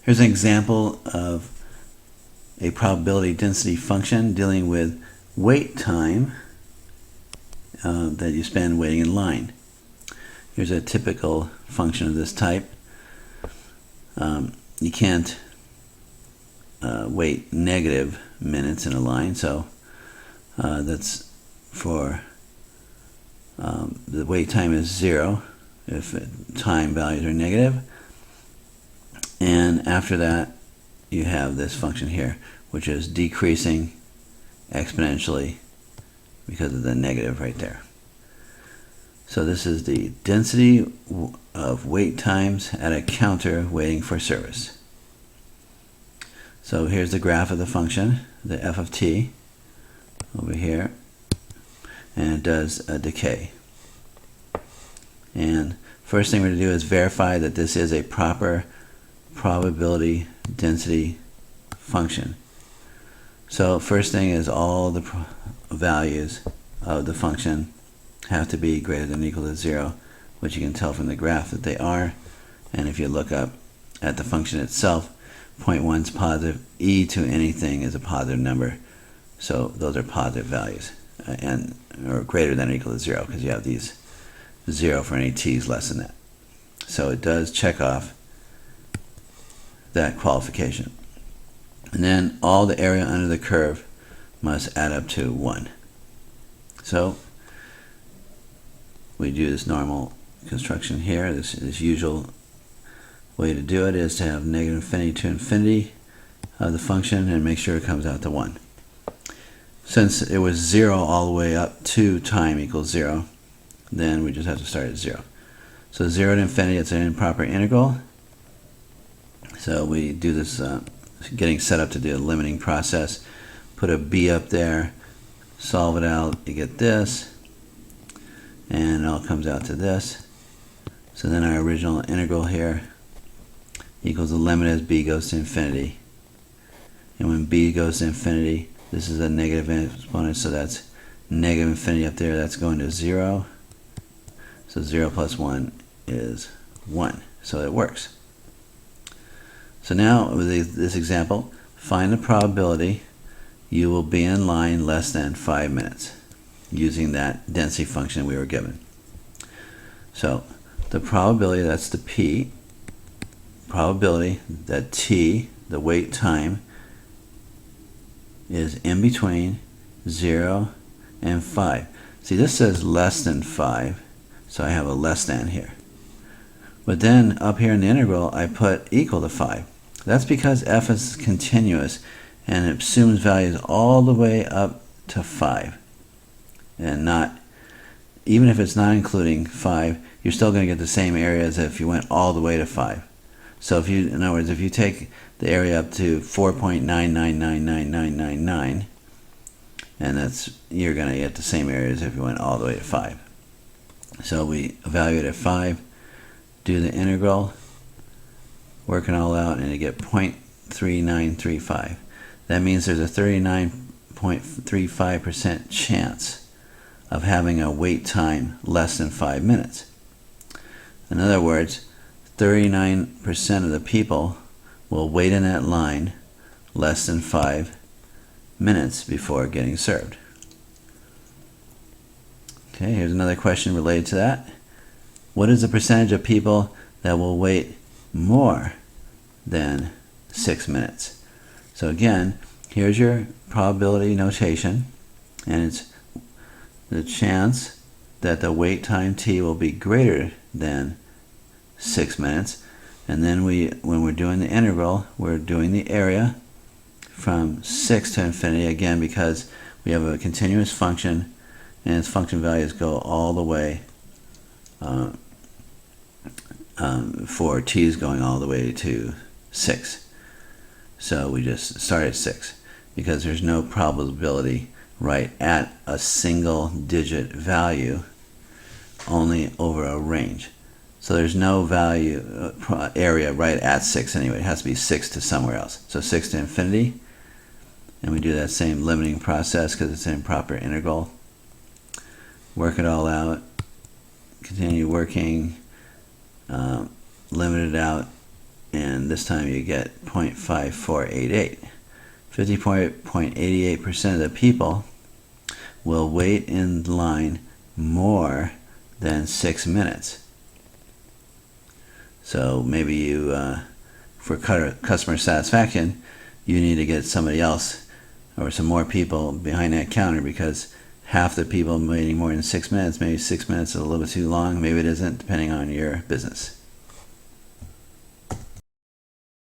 Here's an example of a probability density function dealing with wait time that you spend waiting in line. Here's a typical function of this type. You can't wait negative minutes in a line, so that's for the wait time is 0 if time values are negative, and after that you have this function here, which is decreasing exponentially because of the negative right there. So this is the density of wait times at a counter waiting for service. So here's the graph of the function, the f of t over here, and it does a decay. And first thing we're going to do is verify that this is a proper probability density function. So first thing is all the values of the function have to be greater than or equal to 0, which you can tell from the graph that they are. And if you look up at the function itself, 0.1 is positive, e to anything is a positive number, so those are positive values, or greater than or equal to 0, because you have these 0 for any t's less than that. So it does check off that qualification. And then all the area under the curve must add up to 1. So we do this normal construction here. This usual way to do it is to have negative infinity to infinity of the function and make sure it comes out to 1. Since it was 0 all the way up to time equals 0, then we just have to start at 0. So 0 to infinity, it's an improper integral. So we do this getting set up to do a limiting process. Put a b up there, solve it out, you get this, and it all comes out to this. So then our original integral here equals the limit as b goes to infinity. And when b goes to infinity, this is a negative exponent, so that's negative infinity up there, that's going to 0. So 0 plus 1 is 1. So it works. So now with this example, find the probability you will be in line less than 5 minutes using that density function we were given. So the probability, that's the p, probability that t, the wait time, is in between 0 and 5. See, this says less than 5, so I have a less than here. But then up here in the integral, I put equal to 5. That's because f is continuous and it assumes values all the way up to 5. And not, even if it's not including 5, you're still going to get the same area as if you went all the way to 5. So if you, in other words, if you take the area up to 4.9999999, and that's, you're going to get the same area as if you went all the way to 5. So we evaluate at 5, do the integral, work it all out, and you get 0.3935. That means there's a 39.35% chance of having a wait time less than 5 minutes. In other words, 39% of the people will wait in that line less than 5 minutes before getting served. Okay, here's another question related to that. What is the percentage of people that will wait more than 6 minutes? So again, here's your probability notation, and it's the chance that the wait time t will be greater than 6 minutes. And then when we're doing the integral, we're doing the area from 6 to infinity, again because we have a continuous function and its function values go all the way for t is going all the way to 6. So we just start at 6 because there's no probability right at a single digit value, only over a range. So there's no value area right at 6 anyway. It has to be 6 to somewhere else. So 6 to infinity, and we do that same limiting process because it's an improper integral. Work it all out, continue working, limit it out, and this time you get 0.5488. 50.88% of the people will wait in line more than 6 minutes. So maybe you, for customer satisfaction, you need to get somebody else or some more people behind that counter, because half the people waiting more than 6 minutes, maybe 6 minutes is a little bit too long, maybe it isn't, depending on your business.